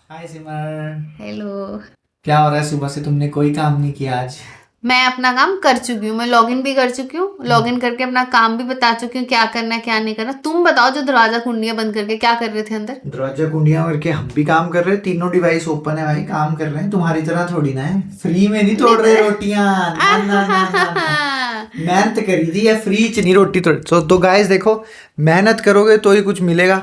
हाय सिमर। Hello. क्या हो रहा है? सुबह से तुमने कोई काम नहीं किया आज। मैं अपना काम कर चुकी हूँ, मैं लॉगिन भी कर चुकी हूँ, लॉगिन करके अपना काम भी बता चुकी हूँ क्या करना है क्या नहीं करना। तुम बताओ, जो दरवाजा कुंडियां बंद करके क्या कर रहे थे अंदर? दरवाजा कुंडियां करके हम भी काम कर रहे हैं, तीनों डिवाइस ओपन है भाई, काम कर रहे हैं। तुम्हारी तरह थोड़ी ना है, फ्री में नहीं तोड़ रहे रोटियां। ना ना ना ना ना, मेहनत करी थी या फ्री च नहीं रोटी तोड़। तो गाइस देखो, मेहनत करोगे तो ही कुछ मिलेगा।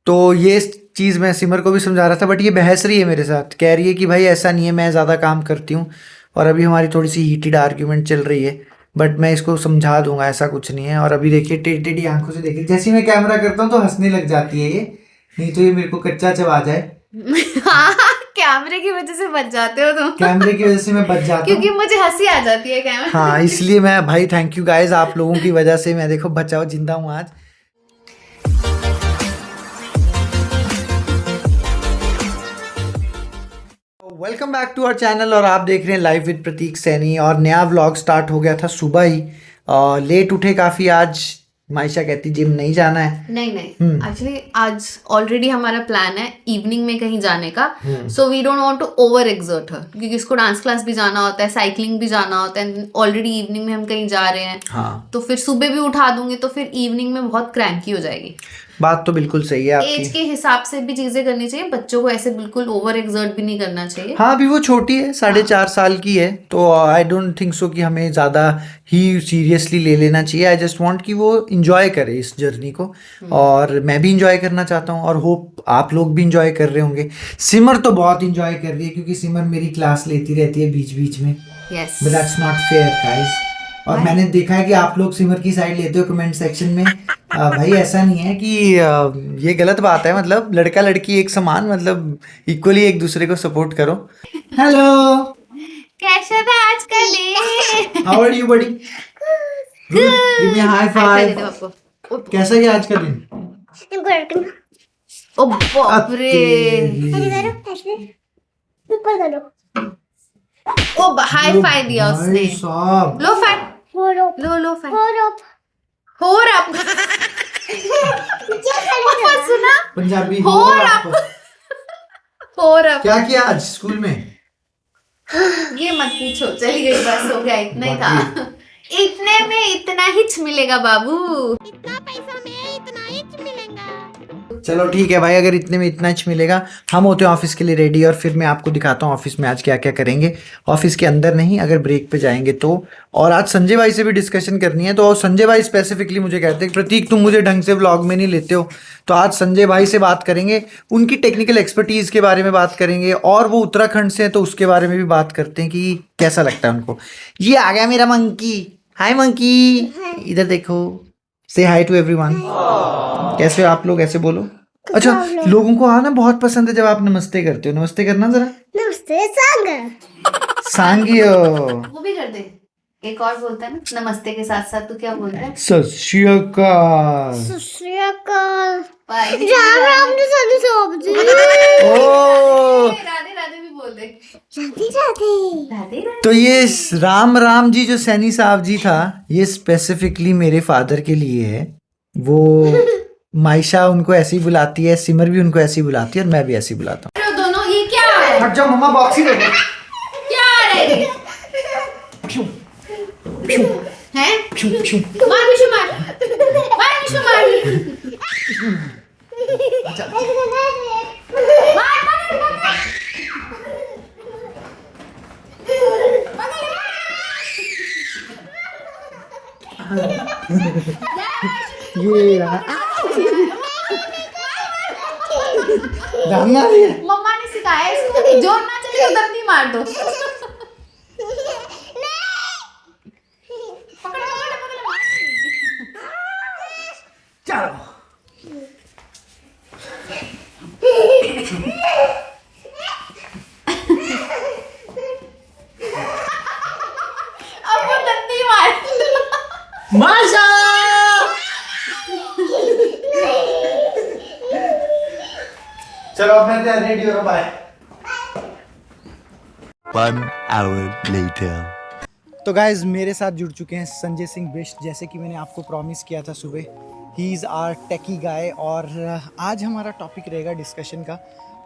तो ये चीज़ मैं सिमर को भी समझा रहा था, बट ये बहस रही है मेरे साथ, कह रही है कि भाई ऐसा नहीं है, मैं ज़्यादा काम करती हूँ। और अभी हमारी थोड़ी सी हीटेड आर्ग्यूमेंट चल रही है, बट मैं इसको समझा दूंगा ऐसा कुछ नहीं है। और अभी देखिए टेढ़ी टेढ़ी आंखों से देखिए, जैसे ही मैं कैमरा करता हूँ तो हंसने लग जाती है ये, नहीं तो ये मेरे को कच्चा चबा जाए। हाँ, कैमरे की वजह से बच जाते हो तुम। कैमरे की वजह से मैं बच जाता क्योंकि हूँ। मुझे हंसी आ जाती है कैमरे। हाँ, इसलिए मैं भाई थैंक यू गाइज, आप लोगों की वजह से मैं देखो बचाओ जिंदा हूँ आज। Welcome back to our channel, और आप देख रहे हैं लाइव विद प्रतीक सैनी। और नया व्लॉग स्टार्ट हो गया था सुबह ही, लेट उठे काफ़ी आज। मायशा कहती जिम नहीं जाना है। नहीं नहीं, एक्चुअली आज ऑलरेडी हमारा प्लान है इवनिंग में कहीं जाने का। So we don't want to over exert her, क्योंकि इसको डांस क्लास भी जाना होता है, साइकिलिंग भी जाना होता है। ऑलरेडी इवनिंग में हम कहीं जा रहे हैं। हाँ, तो फिर सुबह भी उठा दूंगी तो फिर इवनिंग में बहुत क्रैंकी हो जाएगी। बात तो बिल्कुल सही है आपकी। एज के हिसाब से भी चीजें करनी चाहिए, बच्चों को ऐसे बिल्कुल ओवर एक्सर्ट भी नहीं करना चाहिए। हाँ, अभी वो छोटी है, 4.5 साल की है, तो आई डोंट थिंक सो कि हमें ज़्यादा ही सीरियसली ले लेना चाहिए। आई जस्ट वांट कि वो इंजॉय करे इस जर्नी को, और मैं भी इंजॉय करना चाहता हूँ, और होप आप लोग भी इंजॉय कर रहे होंगे। सिमर तो बहुत इंजॉय कर रही है, क्योंकि सिमर मेरी क्लास लेती रहती है बीच बीच में। Yes. But that's not fair guys. और मैंने देखा है कि आप लोग सिमर की साइड लेते हो कमेंट सेक्शन में। भाई ऐसा नहीं है कि ये गलत बात है, मतलब लड़का लड़की एक समान, मतलब इक्वली एक दूसरे को सपोर्ट करो। हेलो, कैसा था आज का day? How are you buddy? Good, give me high five. आपको। कैसा गया आज का दिन? ओ बाप रे। ओ हाई फाइव दिया उसने। साहब, लो फाइव। लो फाइव। हो रप। पापा सुना? पंजाबी हो रप। हो रप। क्या किया आज स्कूल में? ये मत पूछो, चली गई, बस हो गया, इतना ही था। इतने में इतना हिच मिलेगा बाबू। इतना पैसा में इतना हिच मिलेगा। चलो ठीक है भाई, अगर इतने में इतना ही मिलेगा, हम होते हैं ऑफिस के लिए रेडी, और फिर मैं आपको दिखाता हूँ ऑफिस में आज क्या क्या करेंगे। ऑफिस के अंदर नहीं, अगर ब्रेक पे जाएंगे तो। और आज संजय भाई से भी डिस्कशन करनी है, तो संजय भाई स्पेसिफिकली मुझे कहते हैं प्रतीक तुम मुझे ढंग से व्लॉग में नहीं लेते हो। तो आज संजय भाई से बात करेंगे, उनकी टेक्निकल एक्सपर्टीज़ के बारे में बात करेंगे, और वो उत्तराखंड से हैं तो उसके बारे में भी बात करते हैं कि कैसा लगता है उनको। ये आ गया मेरा मंकी। हाय मंकी, इधर देखो, से हाई टू एवरीवन। कैसे हो आप लोग, ऐसे बोलो। अच्छा, लोगों को आना बहुत पसंद है जब आप नमस्ते करते हो। नमस्ते करना जरा। नमस्ते सांग। सांगियो। वो भी कर दे। एक और बोलता है ना नमस्ते के साथ साथ, तू क्या बोलता है? सत श्री अकाल। सस्रियाकाल। बाय। राम राम ने सानी सब्जी। ओ, राधे राधे भी बोल दे। राधे राधे। राधे राधे। तो ये राम राम जी जो सैनी साहब जी था, ये स्पेसिफिकली मेरे फादर के लिए है। वो मायशा उनको ऐसे ही बुलाती है, सिमर भी उनको ऐसे ही बुलाती है, और मैं भी ऐसे ही बुलाता अरे दोनों ये क्या है? हूँ। हट जाओ मम्मा, बॉक्स ही दे दो। क्या है? हैं? मार मिशु मार। मार मिशु मार। मार मार मार। ये रहा। जानना नहीं है। मम्मा ने सिखाया इसको, जोर ना चले उधर नहीं मार दो। पकड़ पकड़ पकड़ मार। चलो, अब वो दंडी मार। माशा। चलो अब मैं रेडी हो रहा, बाय। 1 hour later. तो गाइज मेरे साथ जुड़ चुके हैं संजय सिंह बिष्ट, जैसे कि मैंने आपको प्रॉमिस किया था सुबह। ही इज़ आर टेकी गाय, और आज हमारा टॉपिक रहेगा डिस्कशन का।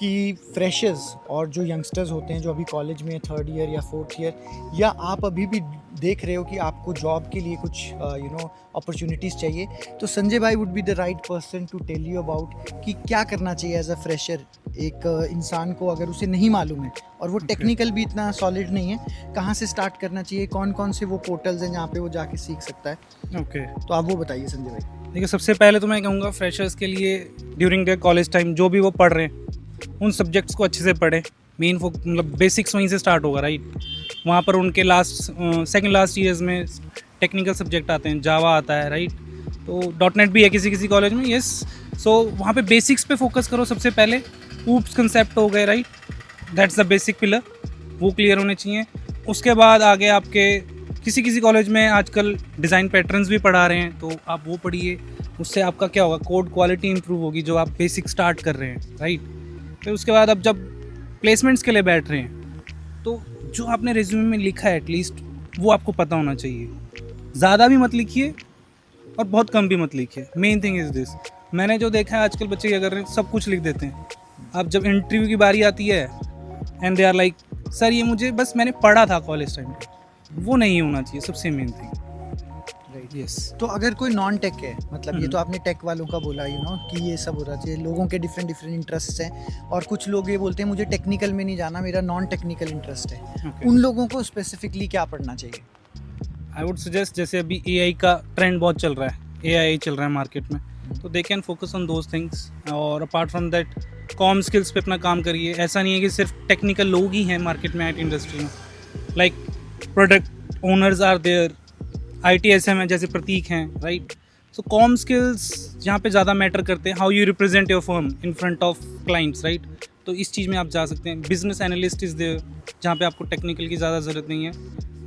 कि फ्रेशर्स और जो यंगस्टर्स होते हैं जो अभी कॉलेज में 3rd ईयर या 4th ईयर, या आप अभी भी देख रहे हो कि आपको जॉब के लिए कुछ अपॉर्चुनिटीज़ चाहिए, तो संजय भाई would be the right person to tell you about कि क्या करना चाहिए एज अ फ्रेशर एक इंसान को अगर उसे नहीं मालूम है और वो टेक्निकल भी इतना सॉलिड नहीं है, कहाँ से स्टार्ट करना चाहिए, कौन कौन से वो पोर्टल्स हैं जहाँ पे वो जाके सीख सकता है। ओके तो आप वो बताइए संजय भाई। देखिए, सबसे पहले तो मैं कहूँगा फ्रेशर्स के लिए ड्यूरिंग द कॉलेज टाइम जो भी वो पढ़ रहे हैं उन सब्जेक्ट्स को अच्छे से पढ़ें। मेन मतलब बेसिक्स वहीं से स्टार्ट होगा, राइट। वहाँ पर उनके सेकंड लास्ट ईयर्स में टेक्निकल सब्जेक्ट आते हैं, जावा आता है, राइट। तो .NET भी है किसी किसी कॉलेज में, यस। सो वहाँ पे बेसिक्स पे फोकस करो सबसे पहले। ऊप्स कंसेप्ट हो गए, right, that's the basic pillar, वो क्लियर होने चाहिए। उसके बाद आगे आपके किसी किसी कॉलेज में आजकल डिज़ाइन पैटर्न्स भी पढ़ा रहे हैं, तो आप वो पढ़िए। उससे आपका क्या होगा, कोड क्वालिटी इंप्रूव होगी जो आप बेसिक स्टार्ट कर रहे हैं, राइट। फिर उसके बाद अब जब प्लेसमेंट्स के लिए बैठ रहे हैं तो जो आपने रिज्यूमे में लिखा है एटलीस्ट वो आपको पता होना चाहिए। ज़्यादा भी मत लिखिए और बहुत कम भी मत लिखिए। मेन थिंग इज़ दिस, मैंने जो देखा है आजकल बच्चे क्या कर रहे हैं, सब कुछ लिख देते हैं। अब जब इंटरव्यू की बारी आती है and they are like, sir ये मुझे बस मैंने पढ़ा था कॉलेज टाइम पे, वो नहीं होना चाहिए सबसे मेन थिंग, राइट। यस। तो अगर कोई नॉन टेक है, मतलब ये तो आपने टेक वालों का बोला कि ये सब होना चाहिए, लोगों के डिफरेंट इंटरेस्ट हैं, और कुछ लोग ये बोलते हैं मुझे टेक्निकल में नहीं जाना, मेरा नॉन टेक्निकल इंटरेस्ट है। Okay. उन लोगों को स्पेसिफिकली क्या पढ़ना चाहिए? आई वुड सजेस्ट, जैसे अभी AI का ट्रेंड बहुत चल रहा है, AI चल रहा है मार्केट में, तो they can focus on those things. और apart from that comm skills पे अपना काम करिए। ऐसा नहीं है कि सिर्फ टेक्निकल लोग ही हैं मार्केट में, IT इंडस्ट्री में, like product owners are there, ITSM है जैसे प्रतीक हैं, राइट। सो कॉम स्किल्स जहाँ पे ज़्यादा मैटर करते हैं, how you represent your firm in front of clients, right. तो इस चीज़ में आप जा सकते हैं। बिजनेस एनालिस्ट इज़ देयर, जहाँ पे आपको टेक्निकल की ज़्यादा ज़रूरत नहीं है,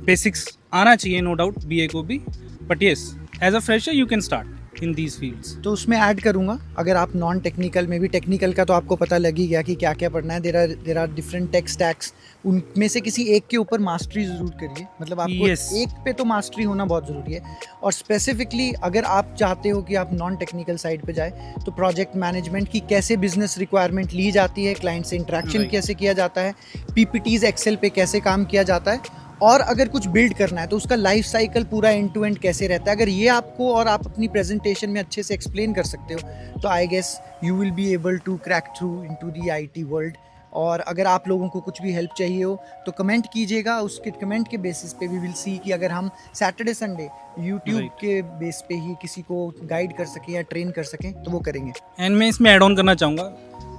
बेसिक्स आना चाहिए नो डाउट BA को भी, but yes as a fresher you can start in these fields. तो उसमें ऐड करूँगा, अगर आप नॉन टेक्निकल में भी, टेक्निकल का तो आपको पता लग ही गया कि क्या क्या पढ़ना है, there are different tech stacks, उनमें से किसी एक के ऊपर मास्टरी ज़रूर करिए। मतलब आपको Yes. एक पे तो मास्टरी होना बहुत ज़रूरी है। और स्पेसिफिकली अगर आप चाहते हो कि आप नॉन टेक्निकल साइड पे जाए, तो प्रोजेक्ट मैनेजमेंट की कैसे बिजनेस रिक्वायरमेंट ली जाती है, क्लाइंट से इंटरेक्शन Right. कैसे किया जाता है, PPTs एक्सेल पे कैसे काम किया जाता है, और अगर कुछ बिल्ड करना है तो उसका लाइफ साइकिल पूरा एंड टू एंड कैसे रहता है, अगर ये आपको और आप अपनी प्रेजेंटेशन में अच्छे से एक्सप्लेन कर सकते हो, तो I guess you will be able to crack through into the IT world. और अगर आप लोगों को कुछ भी हेल्प चाहिए हो तो कमेंट कीजिएगा, उसके कमेंट के बेसिस पे वी विल सी कि अगर हम सैटरडे संडे यूट्यूब Right. के बेस पे ही किसी को गाइड कर सकें या ट्रेन कर सकें तो वो करेंगे। एंड मैं इसमें ऐड ऑन करना चाहूँगा,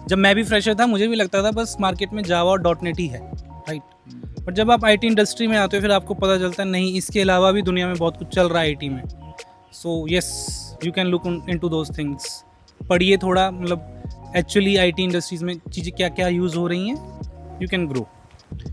जब मैं भी फ्रेशर था मुझे भी लगता था बस मार्केट में जावा और .NET ही है, राइट। बट जब आप IT इंडस्ट्री में आते हो फिर आपको पता चलता है नहीं, इसके अलावा भी दुनिया में बहुत कुछ चल रहा है IT में। So yes, you can look into those things. पढ़िए थोड़ा, मतलब एक्चुअली IT इंडस्ट्रीज में चीज़ें क्या क्या यूज़ हो रही हैं, यू कैन ग्रो।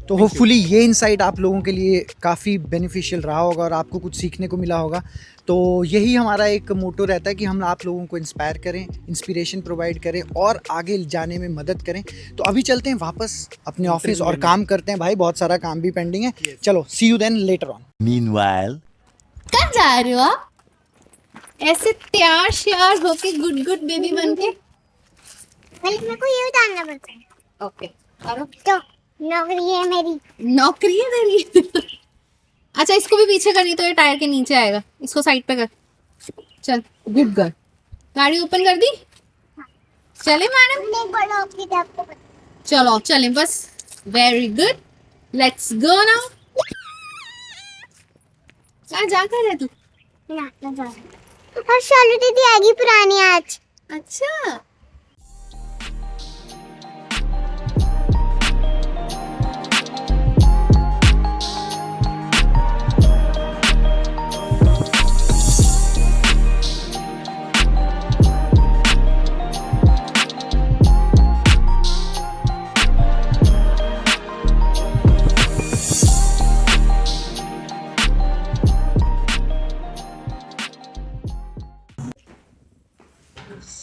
तो होपफुली ये इनसाइट आप लोगों के लिए काफ़ी बेनिफिशियल रहा होगा और आपको कुछ सीखने को मिला होगा। तो यही हमारा एक मोटो रहता है कि हम आप लोगों को इंस्पायर करें, इंस्पिरेशन प्रोवाइड करें और आगे जाने में मदद करें। तो अभी चलते हैं वापस अपने ऑफिस और काम करते हैं भाई, बहुत सारा काम भी पेंडिंग है। चलो, see you then later on. Meanwhile, कहाँ जा रहे हो आप ऐसे तैयार श्यार होके, गुड गुड बेबी बन के? पहले मेरे को ये उतारना पड़ता है। ओके, करो। तो नौकरी है मेरी। नौकरी है तेरी? अच्छा, इसको भी पीछे करनी तो ये टायर के नीचे आएगा, इसको साइड पे कर। चल, गुड गर्ल। गाड़ी ओपन कर दी? चले मैडम? नहीं बड़ा ऑफिस है आपको पता। चलो चलें बस। Very good, let's go now. कहाँ जा कर है तू? ना जा। और शालू दीदी आएगी पुरानी आज। अच्छा,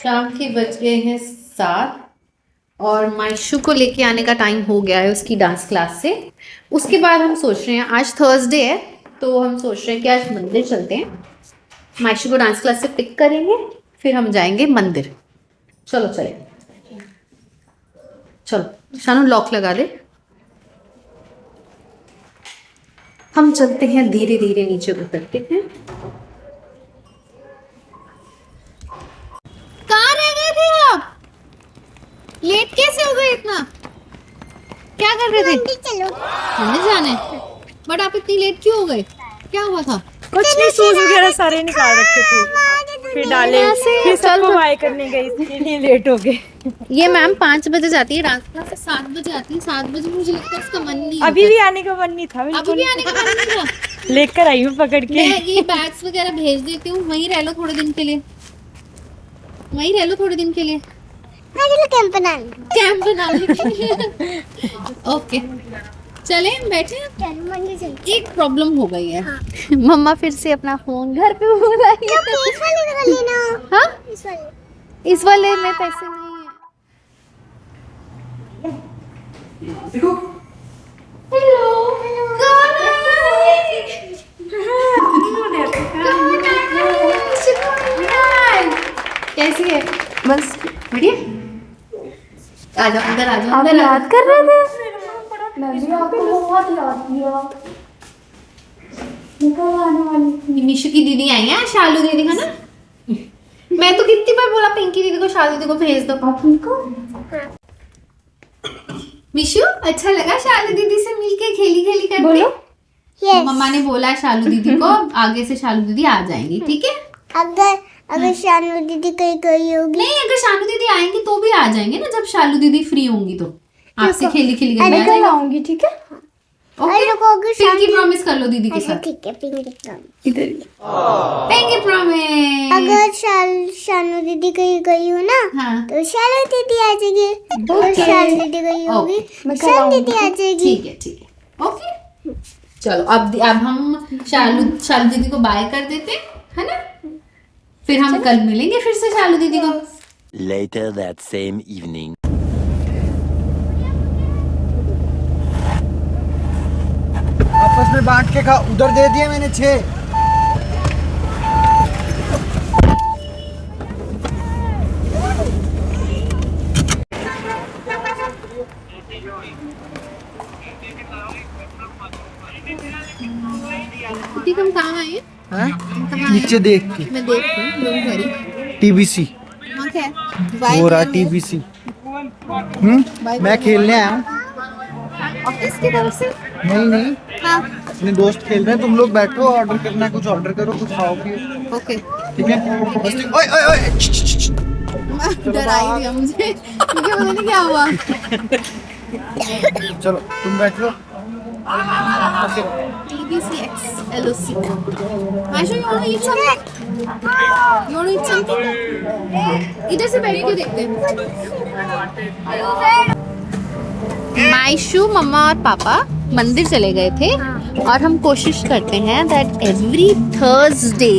शाम के बज गए हैं 7 और माइशू को लेके आने का टाइम हो गया है उसकी डांस क्लास से। उसके बाद हम सोच रहे हैं, आज थर्सडे है तो हम सोच रहे हैं कि आज मंदिर चलते हैं। माइशू को डांस क्लास से पिक करेंगे, फिर हम जाएंगे मंदिर। चलो चले। चलो शानू लॉक लगा दे। हम चलते हैं धीरे धीरे नीचे उतरते हैं। कहाँ रह गए थे आप? लेट कैसे हो गए इतना? क्या कर रहे थे? मंडी चलो। मंदिर जाने? बट आप इतनी लेट क्यों हो गए? क्या हुआ था? कुछ नहीं, शूज वगैरह सारे निकाल रखे थे, फिर डाले, फिर सबको बाय करने गई, इसके लिए लेट हो गए। ये मैम 5 बजे जाती है, रात को से 7 बजे आती है। 7 बजे मुझे लगता है इसका मन नहीं होता। अभी भी आने का मन नहीं था, अभी भी आने का मन नहीं था। लेकर आई हूँ पकड़ के। मैं ये बैग्स वगैरह भेज देती हूँ, वहीं रह लो थोड़े दिन के लिए, वहीं रह लो थोड़े दिन के लिए। चलो कैंप बना ओके चले बैठे। चलो मंडी चलो। एक प्रॉब्लम हो गई है। मम्मा फिर से अपना फोन घर पे भूल आई है। इस वाले का लेना। हाँ इस वाले। इस वाले में पैसे नहीं है। देखो कैसी है? बस बढ़िया। आ जाओ अंदर, आ जाओ आप अंदर। याद कर रहे थे? मैं भी आपको बहुत याद किया। निमिषु की दीदी आई है, शालू दीदी है ना। मैं तो कितनी बार बोला पिंकी दीदी को, शालू दीदी को भेज दो। मिशु अच्छा लगा शालू दीदी से मिलके, खेली खेली करके? बोलो। यस। मम्मा ने बोला है शालू दीदी को आगे से शालू दीदी आ जाएंगी, ठीक है? अगर शानू दीदी कहीं गई होगी। नहीं अगर शालू दीदी आएंगी तो भी आ जाएंगे ना, जब शालू दीदी फ्री होंगी तो आपसे खेली खेली करके आ मैं कल जाएंगे। आऊंगी, ठीक है? ओके अगर पिंकी प्रॉमिस कर लो दीदी के अच्छा साथ। ठीक है पिंकी। इधर ही। Pinky promise. अगर शानू दीदी कहीं गई हो ना हाँ तो शालू दीदी आ जाएगी। अगर शालू दीदी गई होगी मैं कल शालू आऊंगी। दीदी आ जाएगी। ठीक है ओके चलो अब हम शालू दीदी को बाय कर देते हैं, है ना? फिर हम कल मिलेंगे फिर से शालू दीदी को। Later that same evening. आपस में बांट के खा। उधर दे दिए मैंने 6। दीदी तुम कहाँ आए? नीचे देख के मैं देख रही हूँ, डोंट वरी। TBC वहाँ क्या है? हो रहा TBC। मैं खेलने आया हूँ। ऑफिस की तरफ से? नहीं हाँ अपने दोस्त खेल रहे हैं। तुम लोग बैठो, ऑर्डर करना है कुछ ऑर्डर करो, कुछ खाओ पियो, ओके। ठीक है? बस ओए ओए ओए डराई दिया मुझे क्योंकि पता नहीं क्या हुआ। चलो तुम बैठो। TBCX LOC। Maishu, you want to eat something? You want to eat something? इधर से बैठ के देखते हैं। माइशू मम्मा और पापा मंदिर चले गए थे और हम कोशिश करते हैं that every Thursday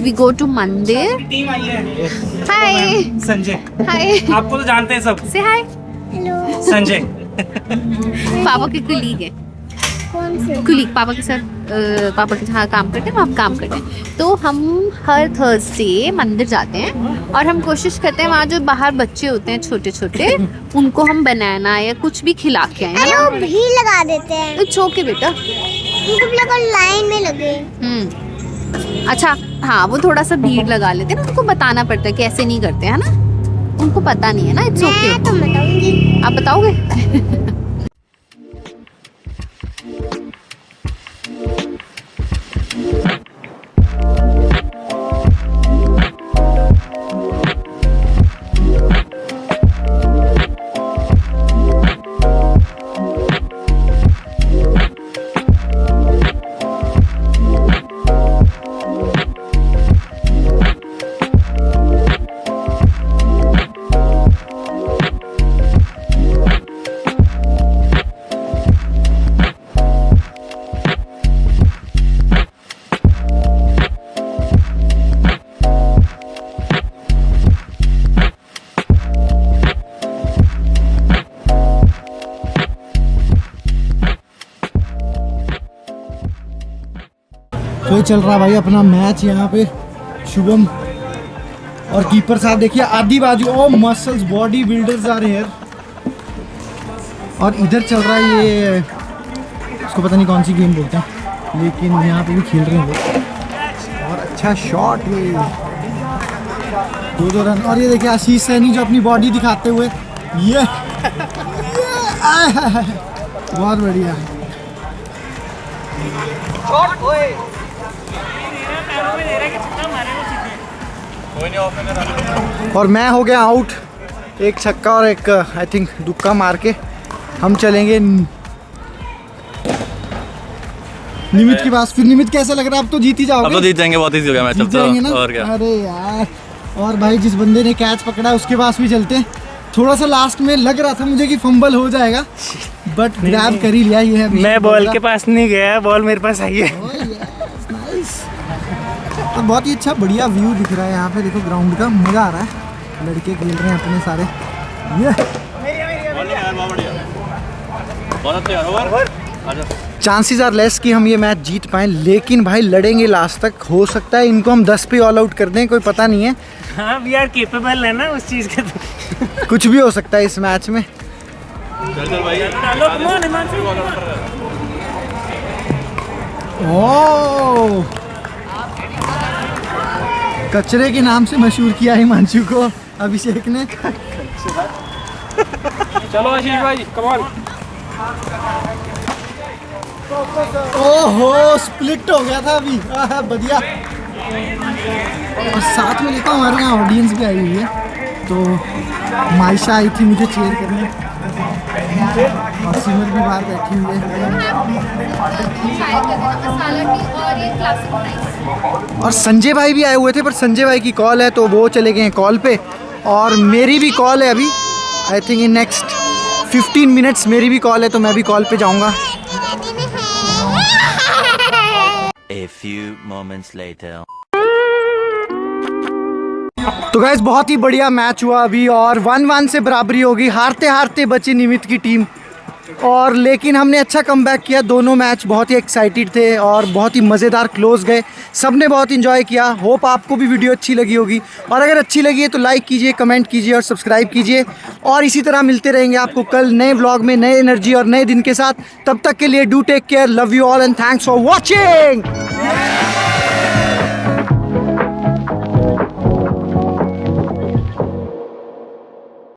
we go to mandir. Team आई है। हाय संजय, हाय आपको तो जानते हैं सब। से हाय। हेलो। संजय पापा के कुलीग है, कौन से? कुलीग पापा के साथ पापा के साथ काम करते हैं, वहाँ काम करते हैं। तो हम हर थर्सडे मंदिर जाते हैं और हम कोशिश करते हैं वहाँ जो बाहर बच्चे होते हैं छोटे छोटे उनको हम बनाना या कुछ भी खिला के आए, है अरे ना? वो भी लगा देते हैं। इट्स ओके बेटा। तुम लोग लाइन में लगे। अच्छा हाँ वो थोड़ा सा भीड़ लगा लेते हैं ना, उनको बताना पड़ता है कि ऐसे नहीं करते हैं ना, उनको पता नहीं है ना। It's okay. मैं तो बताऊंगी। आप बताओगे? तो ये चल रहा भाई अपना मैच यहाँ पे। शुभम और कीपर साहब देखिए आधी बाजू। Oh muscles body builders are here. और इधर चल रहा है ये, उसको पता नहीं कौन सी गेम बोलते हैं, लेकिन यहाँ पे भी खेल रहे हैं लोग। और अच्छा शॉट ये, 2-2 रन। और ये देखिए आशीष सैनी जो अपनी बॉडी दिखाते हुए ये बहुत बढ़िया। और मैं हो गया आउट, एक छक्का और एक आई थिंक दुक्का मार के हम चलेंगे निमित के पास। फिर निमित कैसा लग रहा है? अब तो जीत ही जाओगे। अब तो जीत जाएंगे, बहुत इजी हो गया मैच। जीत जाएंगे ना? और क्या। अरे यार, और भाई जिस बंदे ने कैच पकड़ा उसके पास भी चलते हैं। थोड़ा सा लास्ट में लग रहा था मुझे कि फंबल हो जाएगा, बट ग्रैब कर ही लिया। ये है मैं बॉल के पास नहीं गया, बॉल मेरे पास आई है। तो बहुत ही अच्छा बढ़िया व्यू दिख रहा है यहाँ पे, देखो ग्राउंड का, मज़ा आ रहा है। लड़के खेल रहे हैं अपने सारे। चांसेस आर लेस कि हम ये मैच जीत पाएँ, लेकिन भाई लड़ेंगे लास्ट तक। हो सकता है इनको हम 10 पे ऑल आउट कर दें, कोई पता नहीं है। हाँ, वी आर केपेबल है ना उस चीज़ का। तो कुछ भी हो सकता है इस मैच में। ओह, कचरे के नाम से मशहूर किया हिमांशु को अभिषेक ने। चलो आशीष भाई, कमाल। ओहो, स्प्लिट हो गया था अभी। बढ़िया। और साथ में देखो हमारे यहाँ ऑडियंस भी आई हुई है, तो मायशा आई थी मुझे चीयर करने, और सिमर भी बाहर बैठी हुई है। और संजय भाई भी आए हुए थे, पर संजय भाई की कॉल है तो वो चले गए हैं कॉल पे, और मेरी भी कॉल है अभी। I think in next 15 minutes मेरी भी कॉल है, तो मैं भी कॉल पे जाऊँगा। A few moments later. तो गाइस बहुत ही बढ़िया मैच हुआ अभी, और 1-1 से बराबरी होगी। हारते हारते बची निमित की टीम, और लेकिन हमने अच्छा कमबैक किया। दोनों मैच बहुत ही एक्साइटेड थे और बहुत ही मज़ेदार क्लोज गए। सबने बहुत इंजॉय किया। होप आपको भी वीडियो अच्छी लगी होगी, और अगर अच्छी लगी है तो लाइक कीजिए, कमेंट कीजिए और सब्सक्राइब कीजिए। और इसी तरह मिलते रहेंगे आपको कल नए व्लॉग में, नए एनर्जी और नए दिन के साथ। तब तक के लिए do take care, love you all and thanks for watching.